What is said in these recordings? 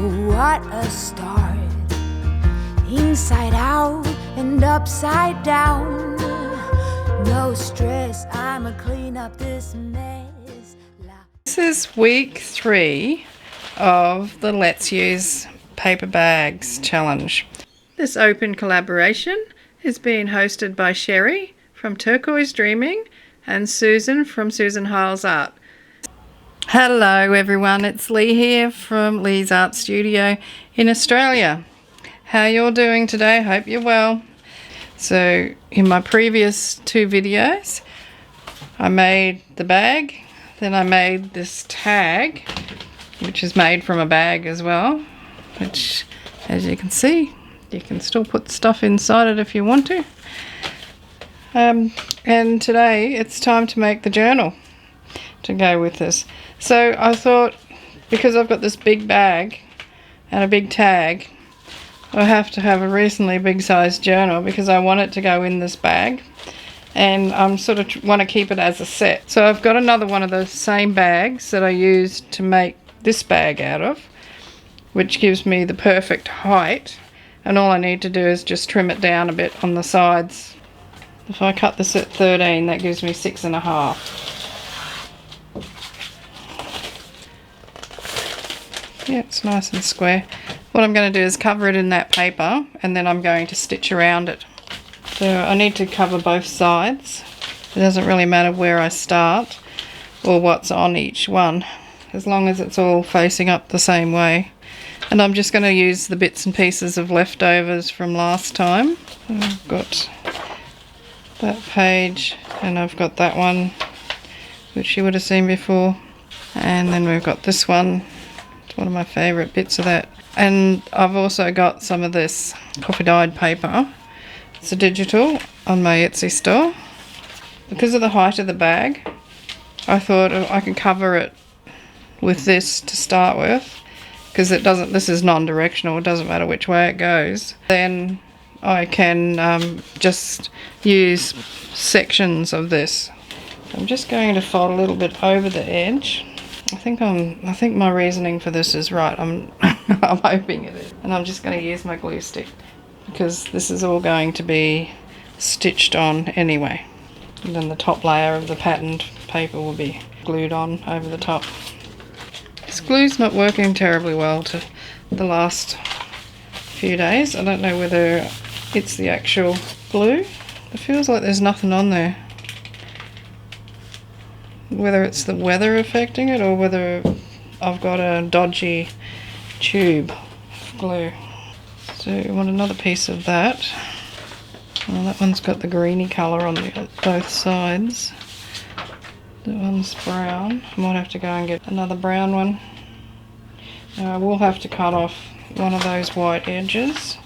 what a start. Inside out and upside down. No stress, I'ma clean up this mess. This is week 3 of the Let's Use Paper Bags challenge. This open collaboration is being hosted by Sherry from Turquoise Dreaming and Susan from Susan Hiles Art. Hello everyone, it's Leigh here from Leigh's Art Studio in Australia. How you're doing today? Hope you're well. So in my previous 2 videos I made the bag, then I made this tag which is made from a bag as well, which as you can see you can still put stuff inside it if you want to. And today it's time to make the journal to go with this. So I thought, because I've got this big bag and a big tag, I have to have a reasonably big sized journal because I want it to go in this bag, and I'm sort of want to keep it as a set. So I've got another one of the same bags that I used to make this bag out of, which gives me the perfect height, and all I need to do is just trim it down a bit on the sides. If I cut this at 13, that gives me 6.5. Yeah, it's nice and square. What I'm going to do is cover it in that paper, and then I'm going to stitch around it. So I need to cover both sides. It doesn't really matter where I start or what's on each one, as long as it's all facing up the same way. And I'm just going to use the bits and pieces of leftovers from last time. I've got that page, and I've got that one, which you would have seen before. And then we've got this one. It's one of my favourite bits of that. And I've also got some of this coffee dyed paper. It's a digital on my Etsy store. Because of the height of the bag, I thought I could cover it with this to start with, because it doesn't, this is non-directional, it doesn't matter which way it goes. Then I can just use sections of this. I'm just going to fold a little bit over the edge. I think my reasoning for this is right. I'm hoping it is. And I'm just going to use my glue stick, because this is all going to be stitched on anyway. And then the top layer of the patterned paper will be glued on over the top. This glue's not working terribly well to the last few days. I don't know whether it's the actual glue. It feels like there's nothing on there. Whether it's the weather affecting it or whether I've got a dodgy tube of glue. So you want another piece of that. Well, that one's got the greeny colour on both sides. That one's brown. I might have to go and get another brown one. Now I will have to cut off one of those white edges.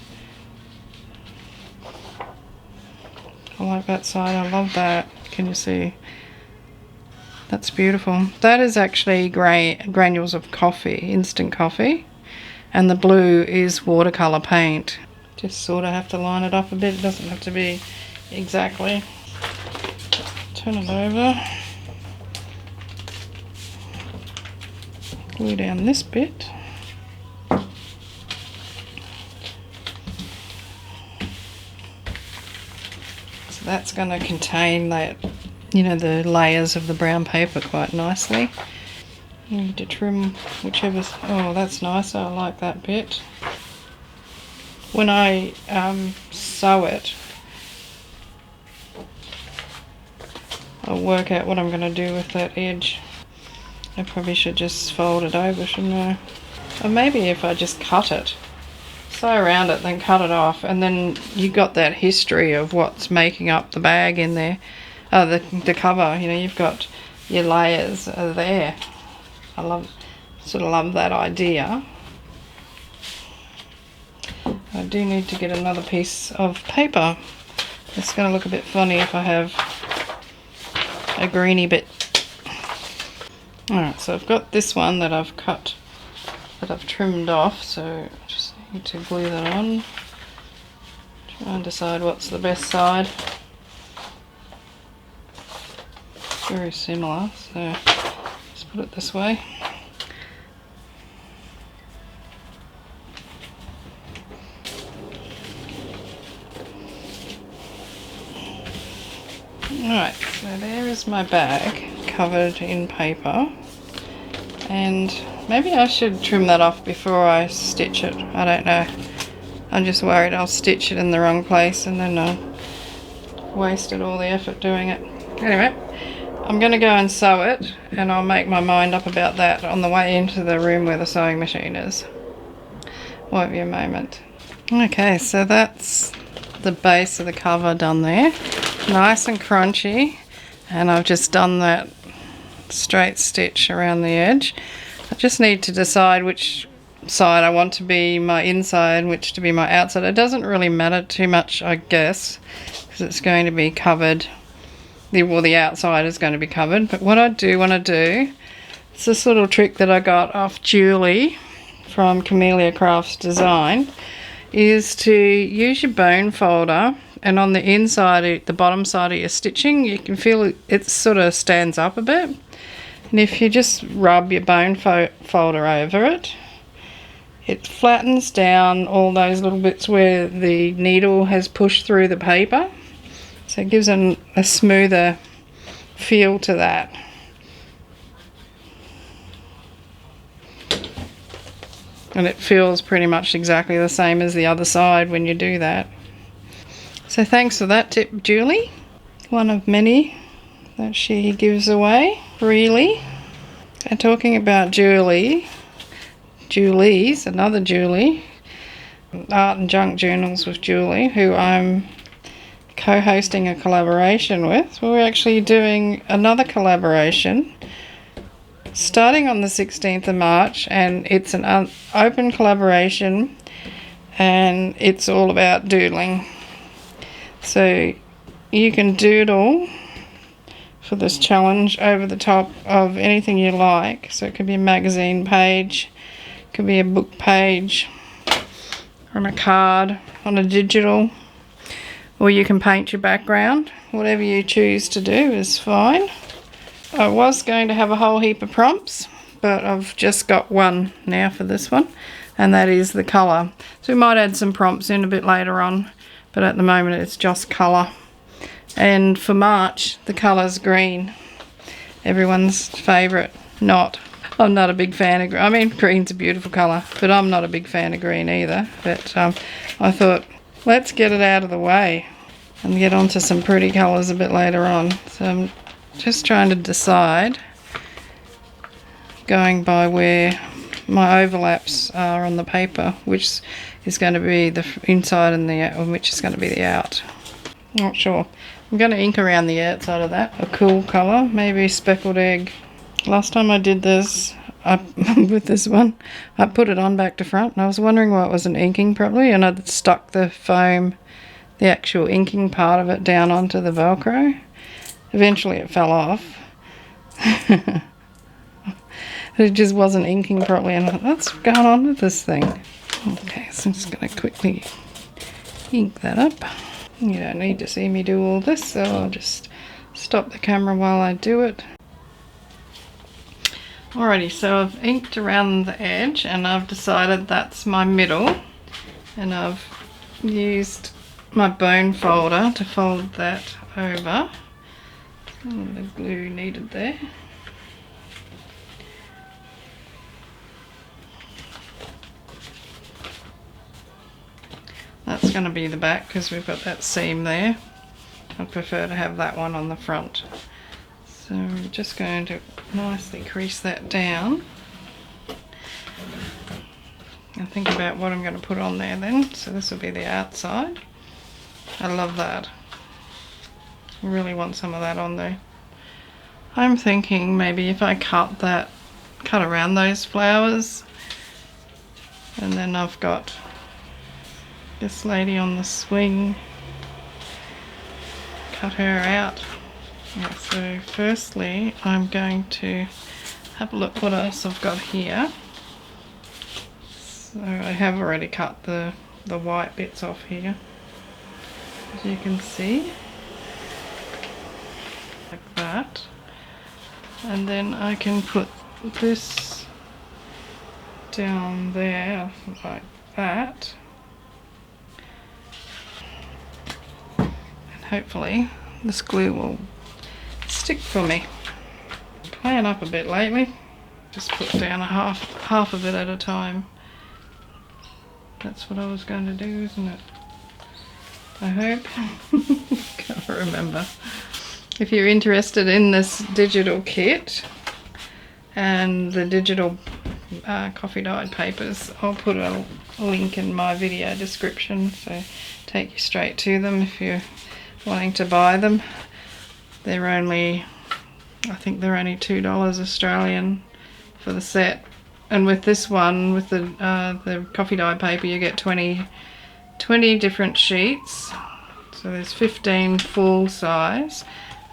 I like that side, I love that. Can you see? That's beautiful. That is actually granules of coffee, instant coffee, and the blue is watercolour paint. Just sort of have to line it up a bit. It doesn't have to be exactly. Turn it over. Glue down this bit. So that's going to contain that, you know, the layers of the brown paper quite nicely. You need to trim whichever. Oh, that's nice. I like that bit. When I sew it, I'll work out what I'm going to do with that edge. I probably should just fold it over, shouldn't I? Or maybe if I just cut it, sew around it, then cut it off, and then you got that history of what's making up the bag in there. Oh, the cover, you know, you've got your layers are there. I sort of love that idea. I do need to get another piece of paper. It's going to look a bit funny if I have a greeny bit. Alright, so I've got this one that I've cut, that I've trimmed off, so I just need to glue that on. Try and decide what's the best side. Very similar, so just put it this way. Alright, so there is my bag covered in paper, and maybe I should trim that off before I stitch it. I don't know. I'm just worried I'll stitch it in the wrong place and then I'll wasted all the effort doing it. Anyway, I'm going to go and sew it, and I'll make my mind up about that on the way into the room where the sewing machine is. Won't be a moment. Okay, so that's the base of the cover done there. Nice and crunchy, and I've just done that straight stitch around the edge. I just need to decide which side I want to be my inside and which to be my outside. It doesn't really matter too much, I guess, because it's going to be covered. The outside is going to be covered, but what I do want to do, it's this little trick that I got off Julie from Camellia Crafts Design, is to use your bone folder, and on the inside, the bottom side of your stitching, you can feel it sort of stands up a bit. And if you just rub your bone folder over it, it flattens down all those little bits where the needle has pushed through the paper. So it gives a smoother feel to that. And it feels pretty much exactly the same as the other side when you do that. So thanks for that tip, Julie. One of many that she gives away freely. And talking about Julie's, another Julie, Art and Junk Journals with Julie, who I'm co-hosting a collaboration with. We're actually doing another collaboration starting on the 16th of March, and it's an open collaboration, and it's all about doodling. So you can doodle for this challenge over the top of anything you like. So it could be a magazine page, it could be a book page, on a card, on a digital, or you can paint your background. Whatever you choose to do is fine. I was going to have a whole heap of prompts, but I've just got one now for this one, and that is the colour. So we might add some prompts in a bit later on, but at the moment it's just colour. And for March, the colour's green. Everyone's favourite. I'm not a big fan of green. I mean, green's a beautiful colour, but I'm not a big fan of green either. But I thought, let's get it out of the way and get onto some pretty colours a bit later on. So I'm just trying to decide, going by where my overlaps are on the paper, which is going to be the inside and which is going to be the out. Not sure. I'm going to ink around the outside of that, a cool colour, maybe speckled egg. Last time I did this with this one, I put it on back to front, and I was wondering why it wasn't inking properly, and I'd stuck the foam, the actual inking part of it, down onto the Velcro. Eventually it fell off. It just wasn't inking properly, and I thought, what's going on with this thing? Okay, so I'm just going to quickly ink that up. You don't need to see me do all this, so I'll just stop the camera while I do it. Alrighty, so I've inked around the edge, and I've decided that's my middle, and I've used my bone folder to fold that over. The glue needed there. That's going to be the back because we've got that seam there. I'd prefer to have that one on the front. So I'm just going to nicely crease that down and think about what I'm going to put on there then. So this will be the outside. I love that. I really want some of that on there. I'm thinking maybe if I cut around those flowers, and then I've got this lady on the swing, cut her out. Yeah, so firstly I'm going to have a look what else I've got here. So I have already cut the white bits off here, as you can see, like that. And then I can put this down there like that. Hopefully this glue will stick for me. Playing up a bit lately. Just put down a half of it at a time. That's what I was going to do, isn't it? I hope. Can't remember. If you're interested in this digital kit and the digital coffee dyed papers, I'll put a link in my video description, so take you straight to them if you're wanting to buy them. They're only, I think they're only $2 Australian for the set. And with this one, with the coffee dye paper, you get 20 different sheets. So there's 15 full size,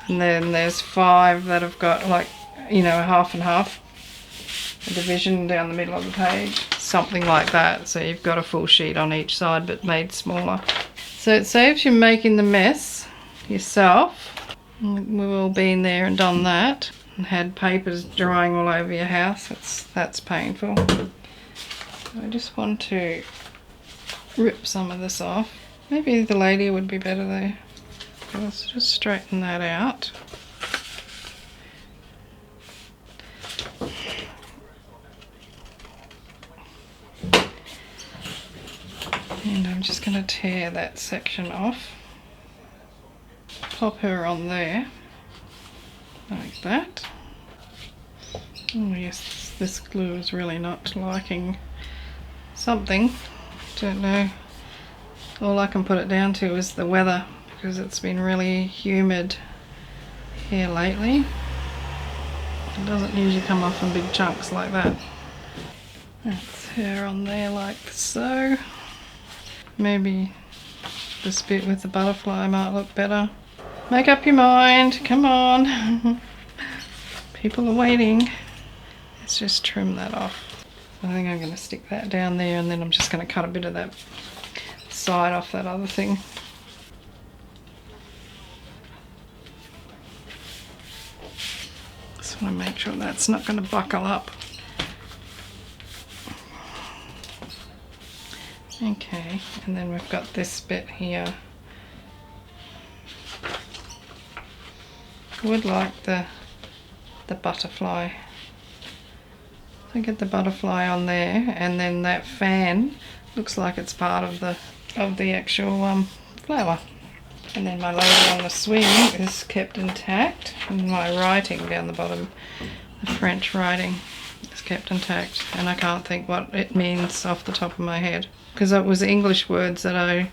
and then there's 5 that have got, like, you know, half and half, a division down the middle of the page, something like that. So you've got a full sheet on each side, but made smaller. So it saves you making the mess yourself. We've all been there and done that, and had papers drying all over your house. That's painful. I just want to rip some of this off. Maybe the lady would be better there. Let's just straighten that out. And I'm just going to tear that section off. Pop her on there, like that. Oh yes, this glue is really not liking something. Don't know. All I can put it down to is the weather, because it's been really humid here lately. It doesn't usually come off in big chunks like that. That's her on there like so. Maybe this bit with the butterfly might look better. Make up your mind, come on. People are waiting. Let's just trim that off. I think I'm going to stick that down there, and then I'm just going to cut a bit of that side off that other thing. Just want to make sure that's not going to buckle up. Okay, and then we've got this bit here. I would like the butterfly. So get the butterfly on there, and then that fan looks like it's part of the actual flower. And then my lady on the swing is kept intact, and my writing down the bottom, the French writing, is kept intact, and I can't think what it means off the top of my head, because it was English words that I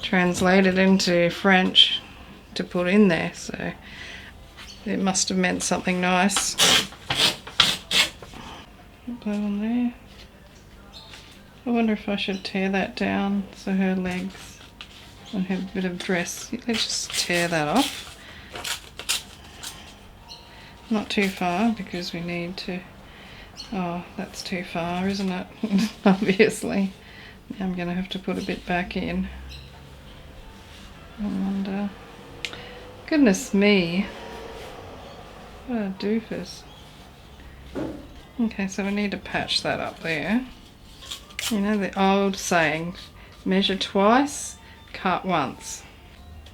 translated into French to put in there, so it must have meant something nice. Put that on there. I wonder if I should tear that down, so her legs and her bit of dress. Let's just tear that off. Not too far, because we need to... Oh, that's too far, isn't it? Obviously. Now I'm going to have to put a bit back in. And goodness me. What a doofus. Okay, so we need to patch that up there. You know the old saying, measure twice, cut once.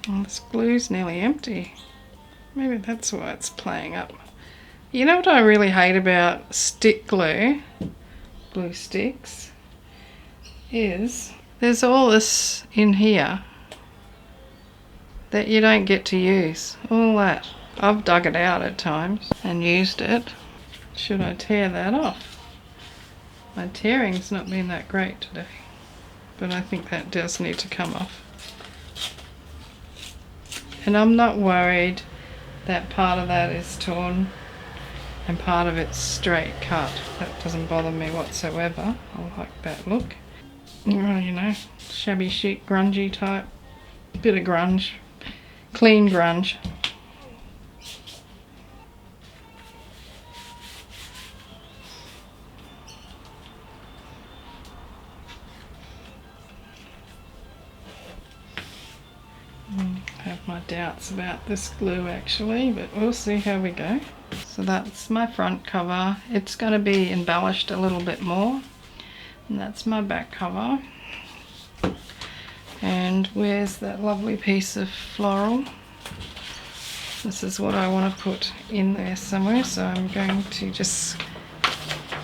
Oh, this glue's nearly empty. Maybe that's why it's playing up. You know what I really hate about stick glue sticks, is there's all this in here that you don't get to use. All that. I've dug it out at times and used it. Should I tear that off? My tearing's not been that great today, but I think that does need to come off. And I'm not worried that part of that is torn and part of it's straight cut. That doesn't bother me whatsoever. I like that look. Well, you know, shabby chic, grungy type. Bit of grunge. Clean grunge. I have my doubts about this glue actually, but we'll see how we go. So that's my front cover. It's going to be embellished a little bit more. And that's my back cover. And where's that lovely piece of floral? This is what I want to put in there somewhere, so I'm going to just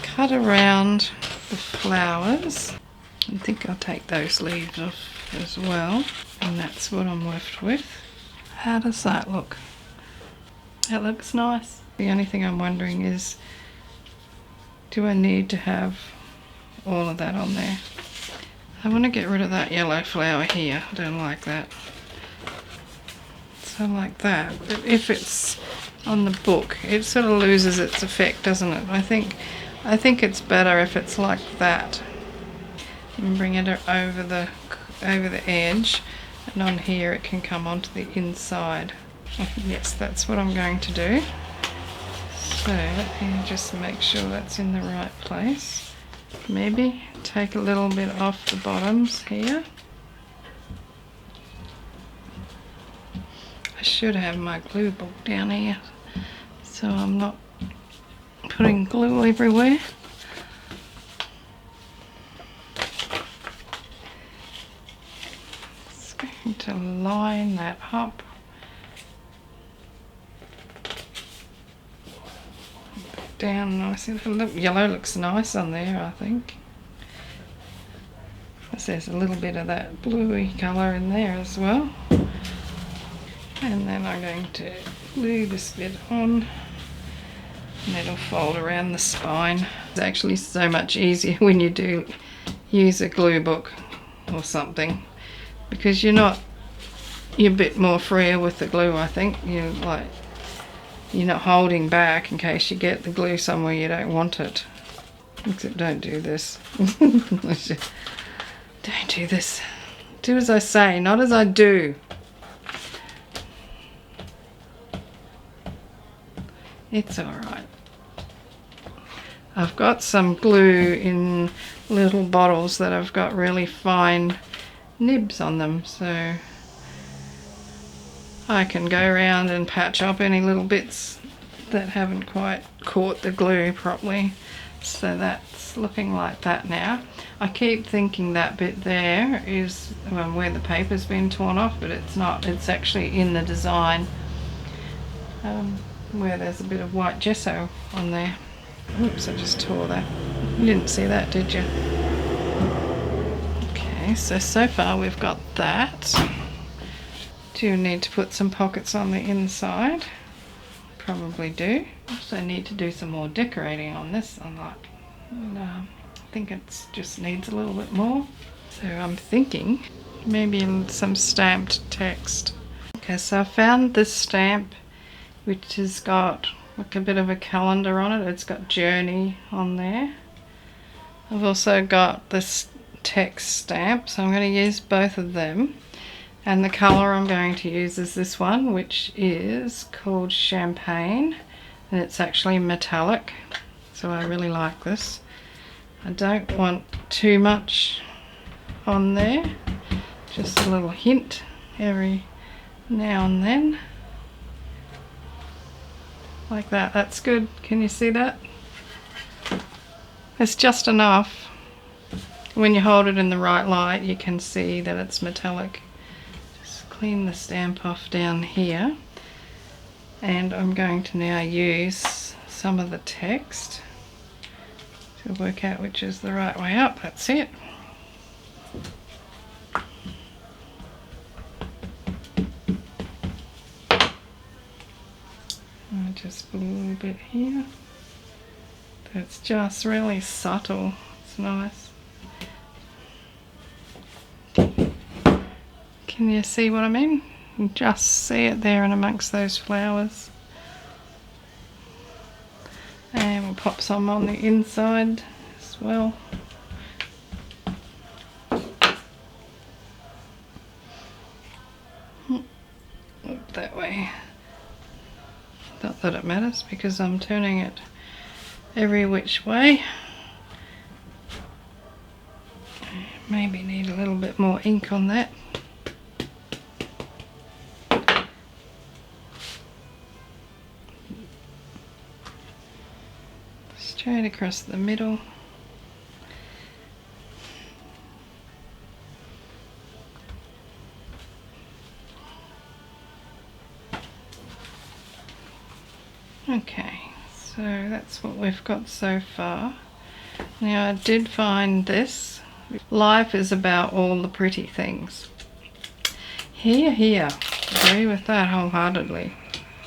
cut around the flowers. I think I'll take those leaves off as well, and that's what I'm left with. How does that look? That looks nice. The only thing I'm wondering is, do I need to have all of that on there? I want to get rid of that yellow flower here. I don't like that. So like that. But if it's on the book, it sort of loses its effect, doesn't it? I think it's better if it's like that. And bring it over the edge, and on here it can come onto the inside. Yes, that's what I'm going to do. So let me just make sure that's in the right place. Maybe take a little bit off the bottoms here. I should have my glue book down here, so I'm not putting glue everywhere. Just going to line that up. Down nicely. The yellow looks nice on there, I think. There's a little bit of that bluey colour in there as well. And then I'm going to glue this bit on, and it'll fold around the spine. It's actually so much easier when you do use a glue book or something, because you're a bit more freer with the glue, I think. You're not holding back in case you get the glue somewhere you don't want it. Except don't do this. Don't do this. Do as I say, not as I do. It's alright. I've got some glue in little bottles that have got really fine nibs on them, so I can go around and patch up any little bits that haven't quite caught the glue properly. So that's looking like that now. I keep thinking that bit there is where the paper's been torn off, but it's not. It's actually in the design where there's a bit of white gesso on there. Oops, I just tore that. You didn't see that, did you? Okay, so far we've got that. Do you need to put some pockets on the inside? Probably do. Also need to do some more decorating on this. I think it just needs a little bit more. So I'm thinking maybe some stamped text. Okay, so I found this stamp which has got like a bit of a calendar on it. It's got journey on there. I've also got this text stamp, so I'm going to use both of them. And the colour I'm going to use is this one, which is called Champagne, and it's actually metallic, so I really like this. I don't want too much on there, just a little hint every now and then. Like that, that's good. Can you see that? It's just enough. When you hold it in the right light, you can see that it's metallic. Just clean the stamp off down here. And I'm going to now use some of the text to work out which is the right way up. That's it. Just put a little bit here. It's just really subtle. It's nice. Can you see what I mean? You just see it there and amongst those flowers. And we'll pop some on the inside as well. Look that way. Not that it matters because I'm turning it every which way. Maybe need a little bit more ink on that. Straight across the middle. Okay, so that's what we've got so far. Now I did find this. Life is about all the pretty things. Here. Agree with that wholeheartedly.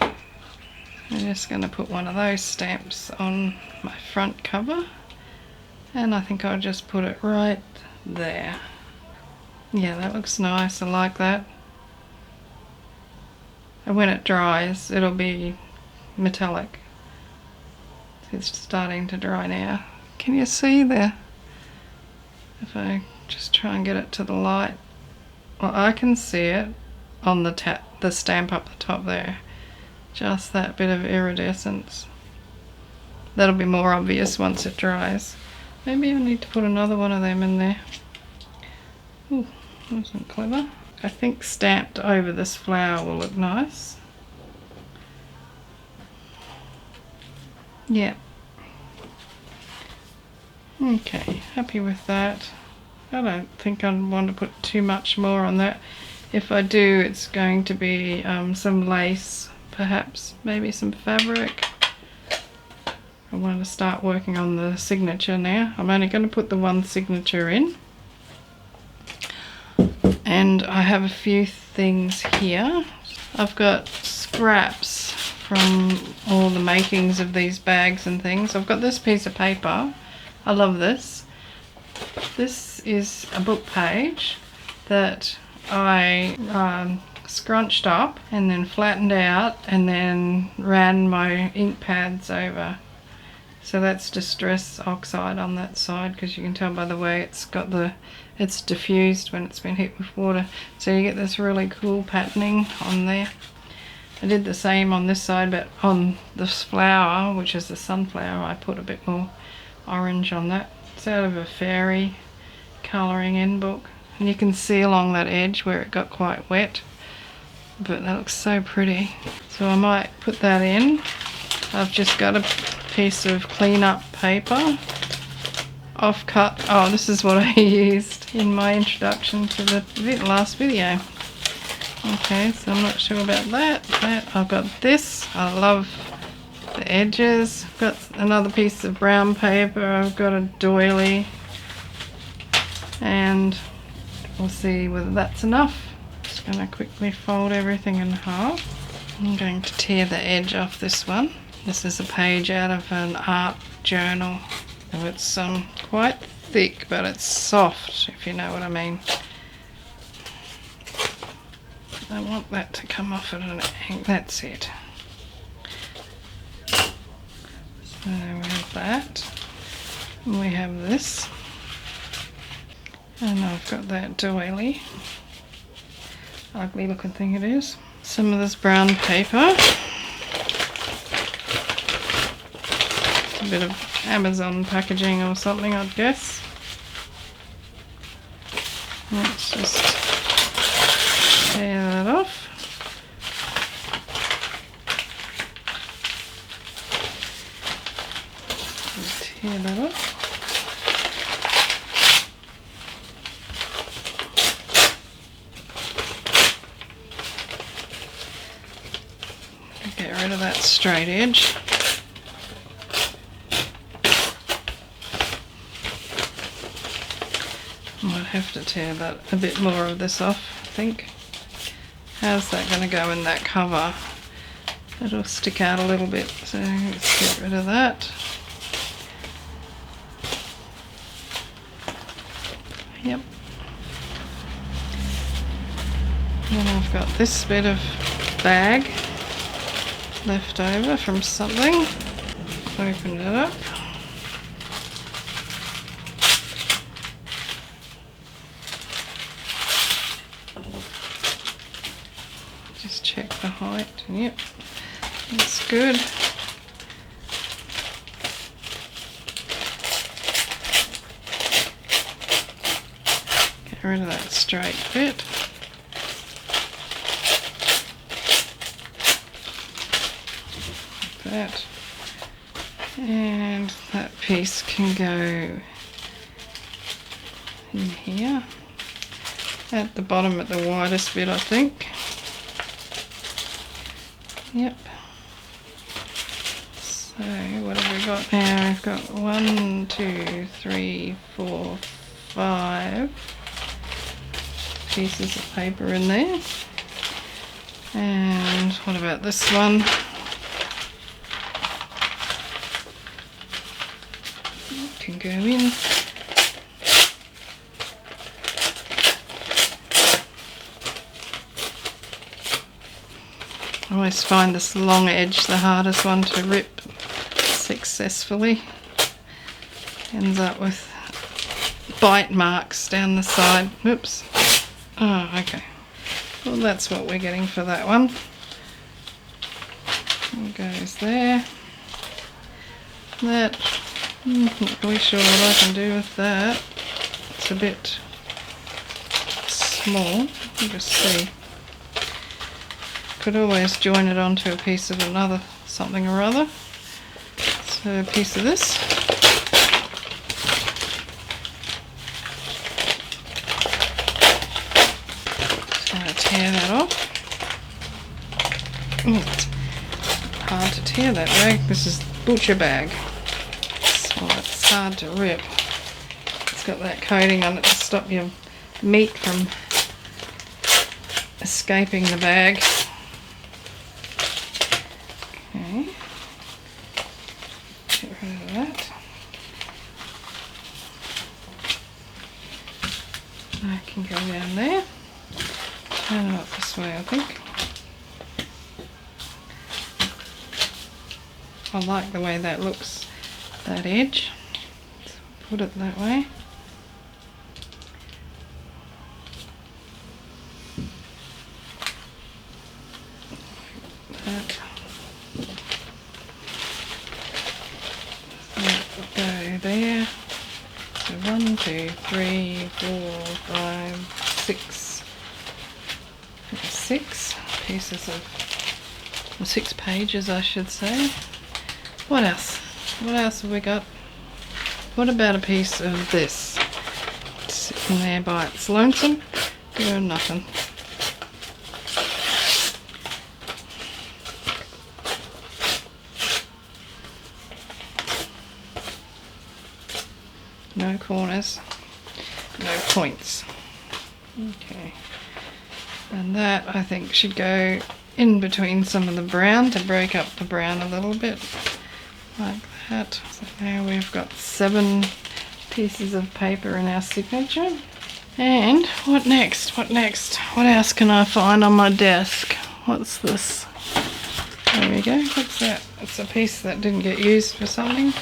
I'm just going to put one of those stamps on my front cover. And I think I'll just put it right there. Yeah, that looks nice. I like that. And when it dries, it'll be metallic. It's starting to dry now. Can you see there? If I just try and get it to the light. Well, I can see it on the stamp up the top there. Just that bit of iridescence. That'll be more obvious once it dries. Maybe I need to put another one of them in there. Ooh, that wasn't clever. I think stamped over this flower will look nice. Yeah. Okay, happy with that. I don't think I want to put too much more on that. If I do, it's going to be some lace, perhaps, maybe some fabric. I want to start working on the signature now. I'm only going to put the one signature in. And I have a few things here. I've got scraps from all the makings of these bags and things. I've got this piece of paper. I love this. This is a book page that I scrunched up and then flattened out and then ran my ink pads over. So that's Distress Oxide on that side, because you can tell by the way it's diffused when it's been hit with water. So you get this really cool patterning on there. I did the same on this side, but on this flower, which is the sunflower, I put a bit more orange on that. It's out of a fairy colouring in book. And you can see along that edge where it got quite wet. But that looks so pretty. So I might put that in. I've just got a piece of clean up paper. Off-cut. Oh, this is what I used in my introduction to the last video. Okay, so I'm not sure about that. I've got this. I love the edges. I've got another piece of brown paper. I've got a doily. And we'll see whether that's enough. Just going to quickly fold everything in half. I'm going to tear the edge off this one. This is a page out of an art journal. So it's quite thick, but it's soft, if you know what I mean. I want that to come off at an angle. That's it. So we have that. And we have this. And I've got that doily. Ugly looking thing it is. Some of this brown paper. A bit of Amazon packaging or something, I'd guess. Let's just tear that off. Tear that off. Get rid of that straight edge. Might have to tear a bit more of this off, I think. How's that going to go in that cover? It'll stick out a little bit, so let's get rid of that. Yep. And I've got this bit of bag left over from something. Open it up. Just check the height. Yep, that's good. Get rid of that straight bit. Like that. And that piece can go in here. At the bottom at the widest bit, I think. Yep. So what have we got now? We've got 1, 2, 3, 4, 5 pieces of paper in there. And what about this one? It can go in. I always find this long edge the hardest one to rip successfully. Ends up with bite marks down the side. Oops. Oh, okay. Well, that's what we're getting for that one. It goes there. That, not really sure what I can do with that. It's a bit small. We'll just see. Could always join it onto a piece of another something or other. So a piece of this. Just going to tear that off. Oh, it's hard to tear that bag. This is butcher bag. So it's hard to rip. It's got that coating on it to stop your meat from escaping the bag. Okay, get rid of that. I can go down there. Turn it up this way, I think. I like the way that looks, that edge. So put it that way. That. Go there. So 1, 2, 3, 4, 5, 6. 6 pieces of, or 6 pages, I should say. What else? What else have we got? What about a piece of this? Sitting there by its lonesome, doing nothing. No corners, no points. Okay. And that, I think, should go in between some of the brown to break up the brown a little bit. Like that. So now we've got 7 pieces of paper in our signature. And what next? What next? What else can I find on my desk? What's this? There we go. What's that? It's a piece that didn't get used for something.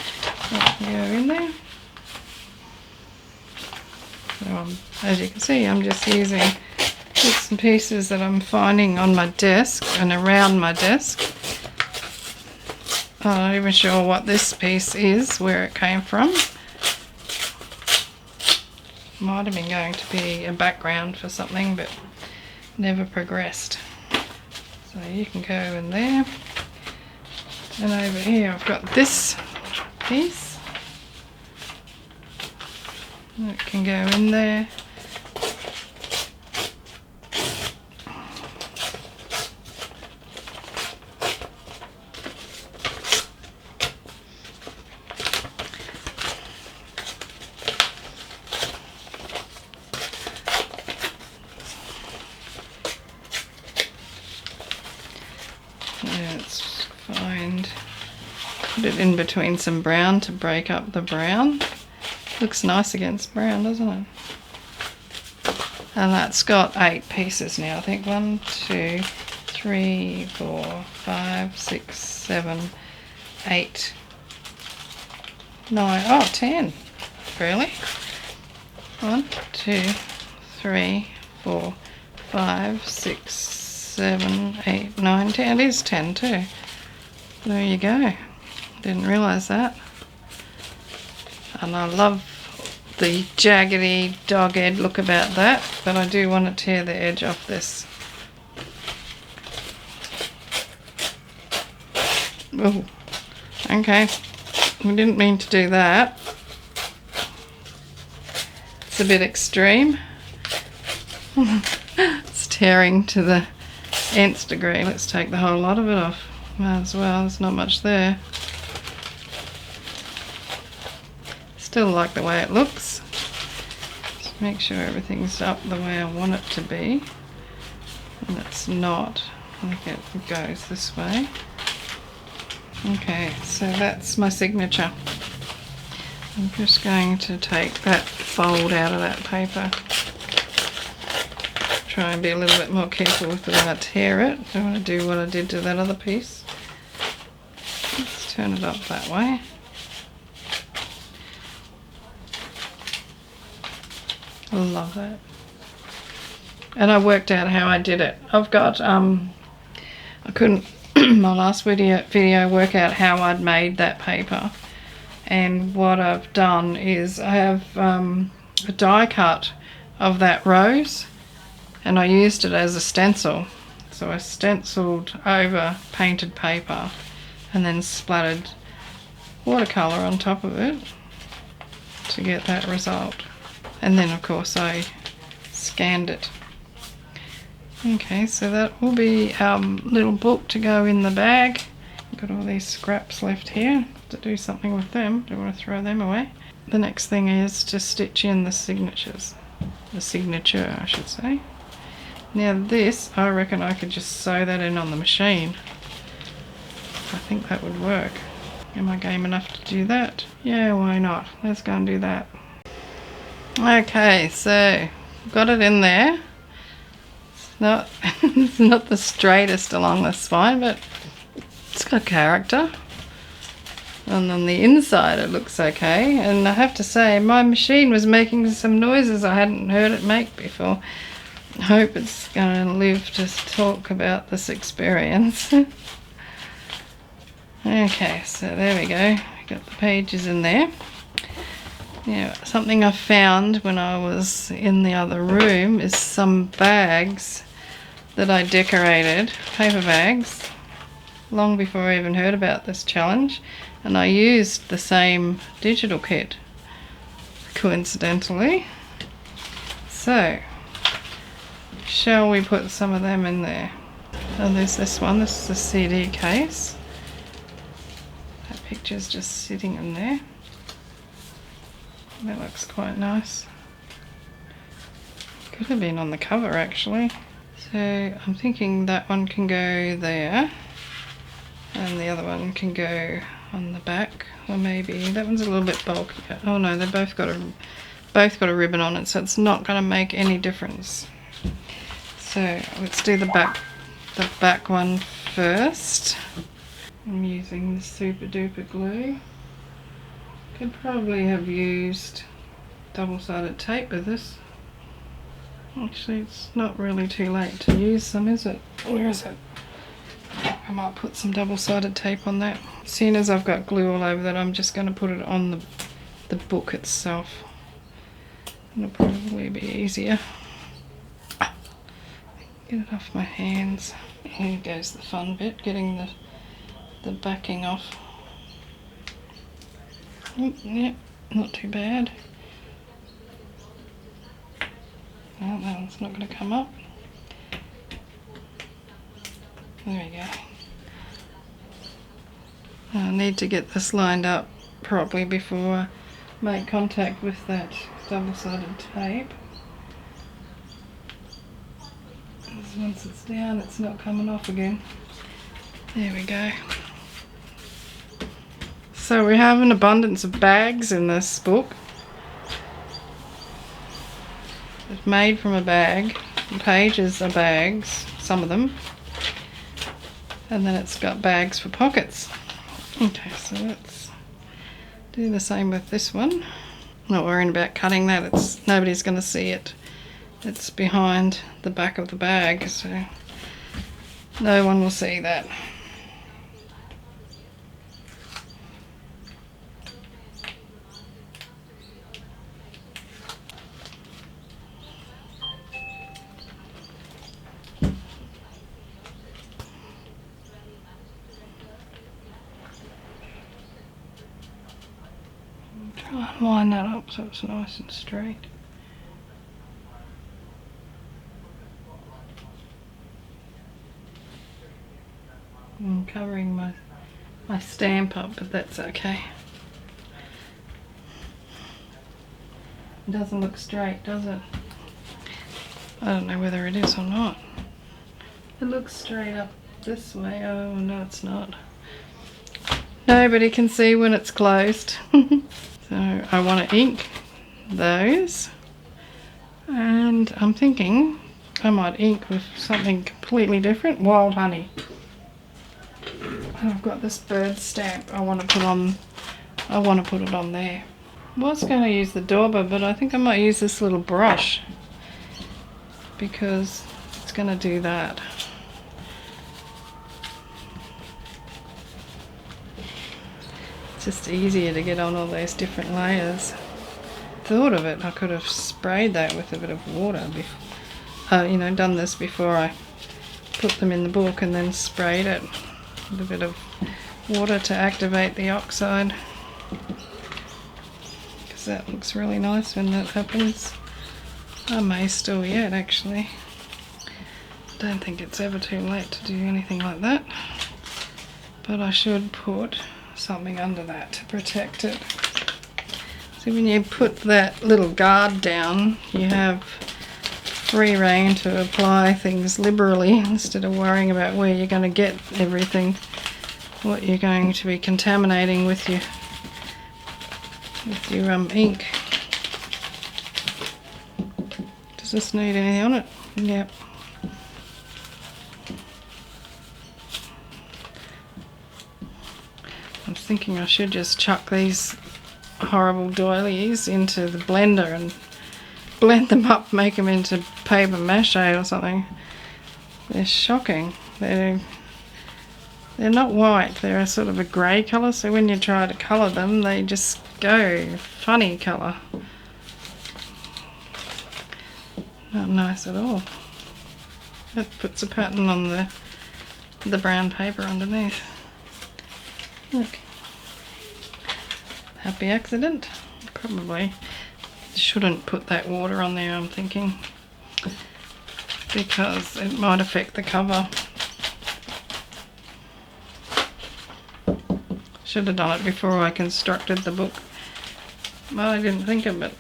That can go in there. So as you can see, I'm just using bits and pieces that I'm finding on my desk and around my desk. I'm not even sure what this piece is, where it came from. Might have been going to be a background for something, but never progressed. So you can go in there. And over here I've got this piece. It can go in there. Let's find, put it in between some brown to break up the brown. Looks nice against brown, doesn't it? And that's got 8 pieces now. I think 1, 2, 3, 4, 5, 6, 7, 8, 9, oh 10. Really? 1, 2, 3, 4, 5, 6, 7, 8, 9, 10. It is 10 too. There you go. Didn't realise that. And I love the jaggedy dog-eared look about that, but I do want to tear the edge off this. Oh, okay. We didn't mean to do that. It's a bit extreme. It's tearing to the nth degree. Let's take the whole lot of it off. Might as well, there's not much there. Still like the way it looks. Just make sure everything's up the way I want it to be. And it's not. I think it goes this way. Okay, so that's my signature. I'm just going to take that fold out of that paper. Try and be a little bit more careful with it when I tear it. I don't want to do what I did to that other piece. Let's turn it up that way. I love that. And I worked out how I did it. I've got, I couldn't, my last video work out how I'd made that paper. And what I've done is I have a die cut of that rose, and I used it as a stencil. So I stenciled over painted paper and then splattered watercolour on top of it to get that result. And then of course I scanned it. Okay, so that will be our little book to go in the bag. Got all these scraps left here to do something with them. Don't want to throw them away. The next thing is to stitch in the signatures. The signature, I should say. Now this, I reckon I could just sew that in on the machine. I think that would work. Am I game enough to do that? Yeah, why not? Let's go and do that. Okay, so got it in there. It's not the straightest along the spine, but it's got character. And on the inside it looks okay. And I have to say, my machine was making some noises I hadn't heard it make before. I hope it's going to live to talk about this experience. Okay, so there we go. Got the pages in there. Now, something I found when I was in the other room is some bags that I decorated, paper bags, long before I even heard about this challenge, and I used the same digital kit, coincidentally. So, shall we put some of them in there? And there's this one, this is the CD case. That picture's just sitting in there. That looks quite nice. Could have been on the cover actually. So I'm thinking that one can go there and the other one can go on the back, or maybe that one's a little bit bulkier. Oh no, they both got a ribbon on it, so it's not going to make any difference. So let's do the back one first. I'm using the super duper glue. Could probably have used double-sided tape with this. Actually, it's not really too late to use some, is it? Where is it? I might put some double-sided tape on that. Seeing as I've got glue all over that, I'm just going to put it on the book itself. It'll probably be easier. Get it off my hands. Here goes the fun bit, getting the backing off. Yep, not too bad. Oh, that one's not going to come up. There we go. I need to get this lined up properly before I make contact with that double-sided tape. Because once it's down, it's not coming off again. There we go. So we have an abundance of bags in this book. It's made from a bag. The pages are bags, some of them. And then it's got bags for pockets. Okay, so let's do the same with this one. Not worrying about cutting that, nobody's going to see it. It's behind the back of the bag, so no one will see that. Try and line that up so it's nice and straight. I'm covering my stamp up, but that's okay. It doesn't look straight, does it? I don't know whether it is or not. It looks straight up this way. Oh, no, it's not. Nobody can see when it's closed. So I want to ink those. And I'm thinking I might ink with something completely different. Wild honey. And I've got this bird stamp I want to put on. I want to put it on there. I was going to use the dauber, but I think I might use this little brush because it's going to do that. It's just easier to get on all those different layers. Thought of it, I could have sprayed that with a bit of water you know, done this before I put them in the book and then sprayed it with a bit of water to activate the oxide, because that looks really nice when that happens. I may still yet, actually. Don't think it's ever too late to do anything like that, but I should put something under that to protect it. So when you put that little guard down, you have free rein to apply things liberally instead of worrying about where you're going to get everything, what you're going to be contaminating with your ink. Does this need anything on it? Yep. I was thinking I should just chuck these horrible doilies into the blender and blend them up, make them into paper mache or something. They're shocking. They're not white, they're a sort of a grey colour, so when you try to colour them they just go funny colour. Not nice at all. That puts a pattern on the brown paper underneath. Look. Happy accident. Probably shouldn't put that water on there, I'm thinking, because it might affect the cover. Should have done it before I constructed the book. Well, I didn't think of it.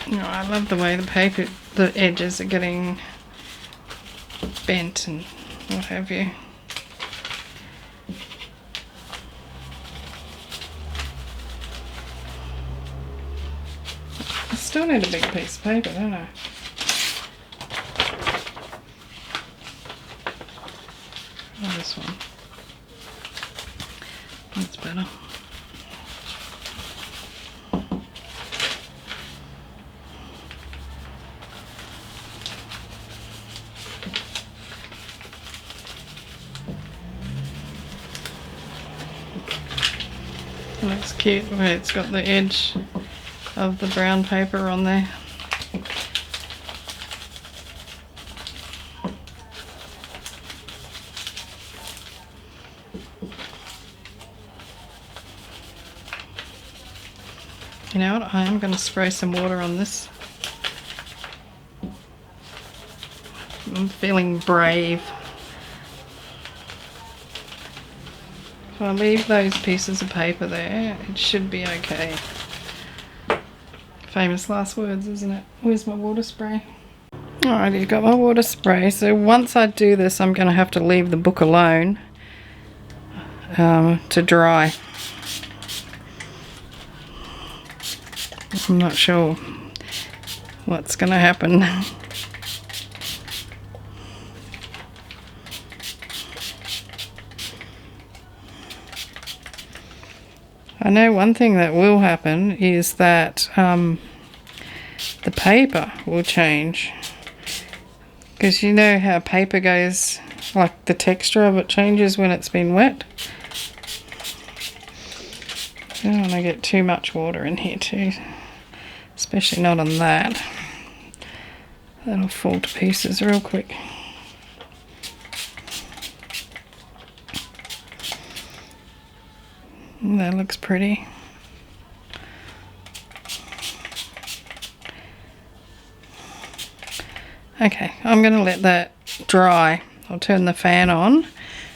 You know, I love the way the paper, the edges are getting bent and what have you. I still need a big piece of paper, don't I? Oh, this one. That's better. That's cute where it's got the edge of the brown paper on there. You know what, I am going to spray some water on this. I'm feeling brave. If I leave those pieces of paper there, it should be okay. Famous last words, isn't it? Where's my water spray? Alrighty, got my water spray. So once I do this, I'm going to have to leave the book alone to dry. I'm not sure what's going to happen. I know one thing that will happen is that the paper will change, because you know how paper goes, like the texture of it changes when it's been wet. I don't want to get too much water in here too, especially not on that. That'll fall to pieces real quick. That looks pretty. Okay, I'm going to let that dry. I'll turn the fan on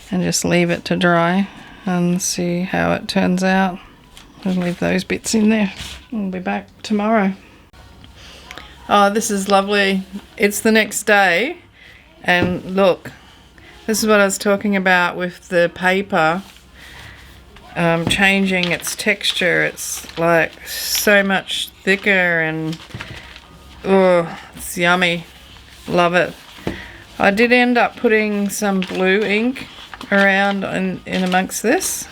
and just leave it to dry and see how it turns out. I'll leave those bits in there. We'll be back tomorrow. Oh, this is lovely. It's the next day, and look, this is what I was talking about with the paper changing its texture. It's like so much thicker, and oh, it's yummy. Love it. I did end up putting some blue ink around in amongst this.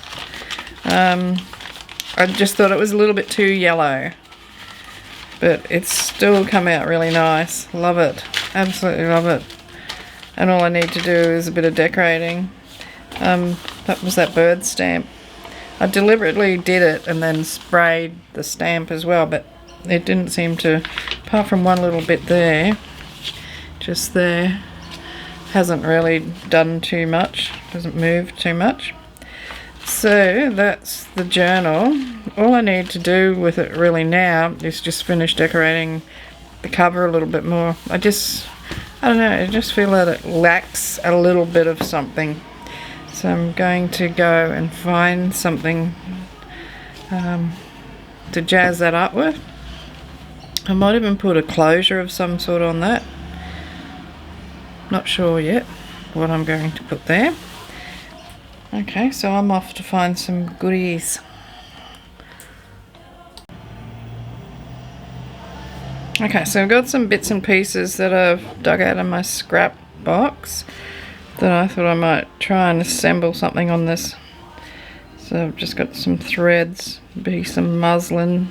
I just thought it was a little bit too yellow, but it's still come out really nice. Love it. Absolutely love it. And all I need to do is a bit of decorating. That was that bird stamp. I deliberately did it and then sprayed the stamp as well, but it didn't seem to, apart from one little bit there, just there, hasn't really done too much, doesn't move too much. So that's the journal. All I need to do with it really now is just finish decorating the cover a little bit more. I don't know, I just feel that it lacks a little bit of something. So I'm going to go and find something to jazz that up with. I might even put a closure of some sort on that. Not sure yet what I'm going to put there. Okay, so I'm off to find some goodies. Okay, so I've got some bits and pieces that I've dug out of my scrap box that I thought I might try and assemble something on this. So I've just got some threads, maybe some muslin,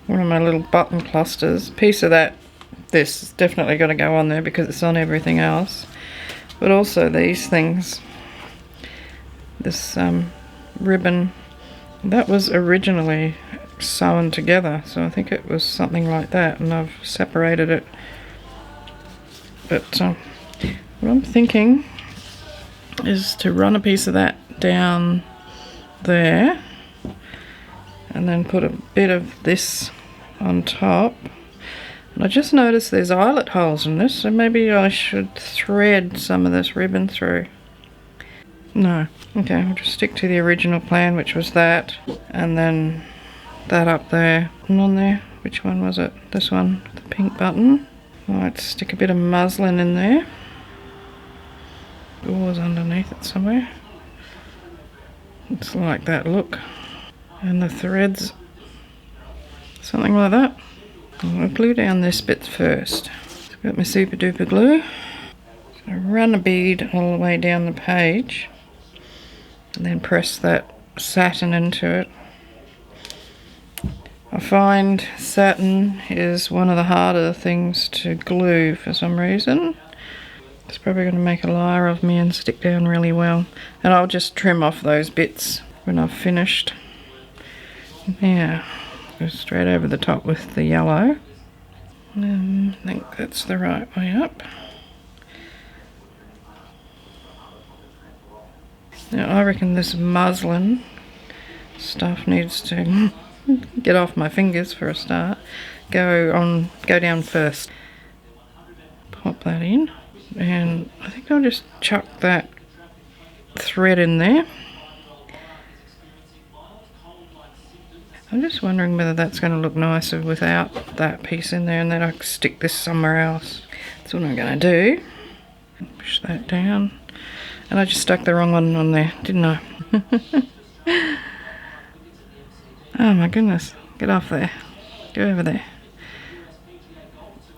one of my little button clusters. Piece of that, this is definitely got to go on there because it's on everything else. But also these things. This ribbon, that was originally sewn together, so I think it was something like that, and I've separated it. But what I'm thinking is to run a piece of that down there and then put a bit of this on top. And I just noticed there's eyelet holes in this, so maybe I should thread some of this ribbon through. No. Okay, I'll just stick to the original plan, which was that, and then that up there and on there. Which one was it? This one, the pink button. I might stick a bit of muslin in there. Gauze underneath it somewhere. It's like that look. And the threads, something like that. I'll glue down this bit first. I've got my super duper glue. So run a bead all the way down the page. And then press that satin into it. I find satin is one of the harder things to glue for some reason. It's probably going to make a liar of me and stick down really well. And I'll just trim off those bits when I've finished. Yeah, go straight over the top with the yellow. I think that's the right way up. Now I reckon this muslin stuff needs to get off my fingers for a start. Go down first. Pop that in, and I think I'll just chuck that thread in there. I'm just wondering whether that's going to look nicer without that piece in there, and then I can stick this somewhere else. That's what I'm going to do. Push that down. And I just stuck the wrong one on there, didn't I? Oh my goodness, get off there. Go over there.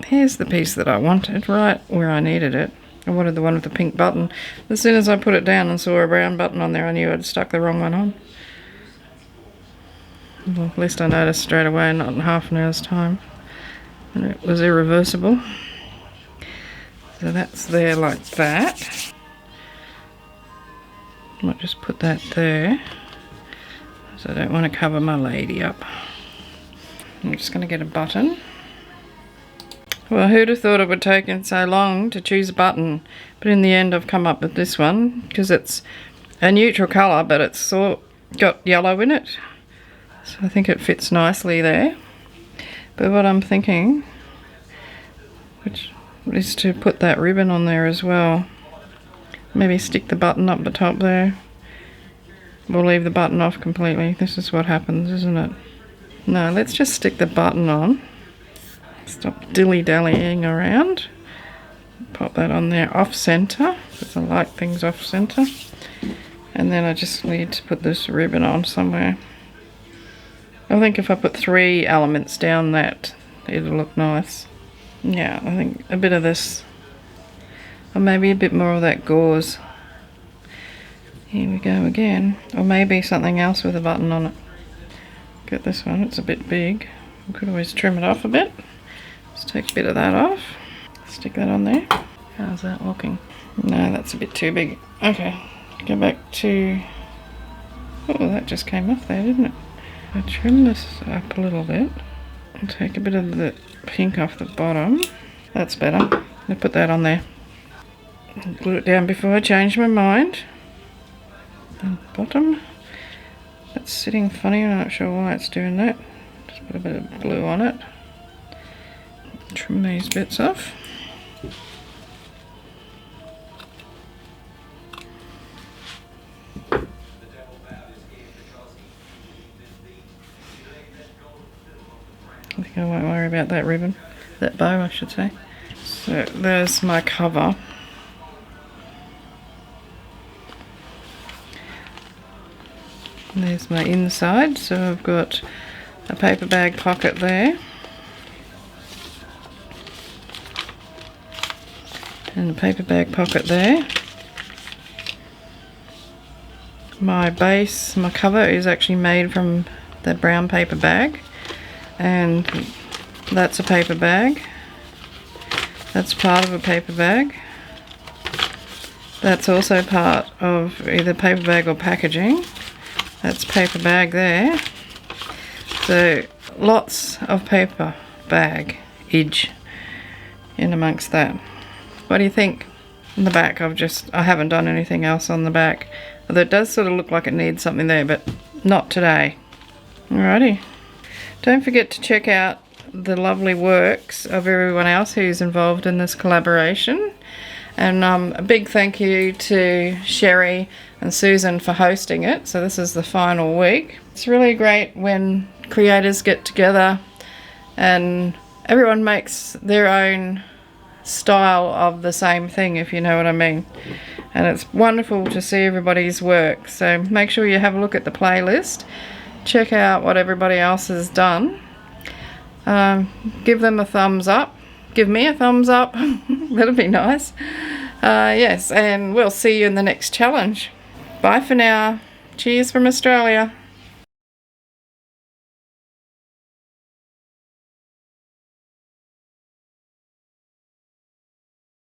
Here's the piece that I wanted, right where I needed it. I wanted the one with the pink button. As soon as I put it down and saw a brown button on there, I knew I'd stuck the wrong one on. Well, at least I noticed straight away, not in half an hour's time. And it was irreversible. So that's there like that. Might just put that there, so I don't want to cover my lady up. I'm just going to get a button. Well, who'd have thought it would take so long to choose a button, but in the end I've come up with this one because it's a neutral colour, but it's got yellow in it, so I think it fits nicely there. But what I'm thinking, which is to put that ribbon on there as well. Maybe stick the button up the top there. We'll leave the button off completely. This is what happens, isn't it? No, let's just stick the button on. Stop dilly-dallying around. Pop that on there off center, because I like things off center. And then I just need to put this ribbon on somewhere. I think if I put 3 elements down that, it'll look nice. Yeah, I think a bit of this, or maybe a bit more of that gauze. Here we go again. Or maybe something else with a button on it. Get this one, it's a bit big. We could always trim it off a bit. Let's take a bit of that off. Stick that on there. How's that looking? No, that's a bit too big. Okay, go back to... Oh, that just came off there, didn't it? I trim this up a little bit. I'll take a bit of the pink off the bottom. That's better. I'll put that on there. Glue it down before I change my mind. The bottom. That's sitting funny, I'm not sure why it's doing that. Just put a bit of glue on it. Trim these bits off. I think I won't worry about that ribbon, that bow I should say. So there's my cover. And there's my inside, so I've got a paper bag pocket there. And a paper bag pocket there. My base, my cover is actually made from the brown paper bag. And that's a paper bag. That's part of a paper bag. That's also part of either paper bag or packaging. That's paper bag there. So lots of paper bag-age in amongst that. What do you think? In the back, I haven't done anything else on the back. Although it does sort of look like it needs something there, but not today. Alrighty. Don't forget to check out the lovely works of everyone else who's involved in this collaboration. And a big thank you to Sherry and Susan for hosting it. So this is the final week. It's really great when creators get together and everyone makes their own style of the same thing, if you know what I mean. And it's wonderful to see everybody's work. So make sure you have a look at the playlist. Check out what everybody else has done. Give them a thumbs up. Give me a thumbs up. That'll be nice. Yes, and we'll see you in the next challenge. Bye for now. Cheers from Australia.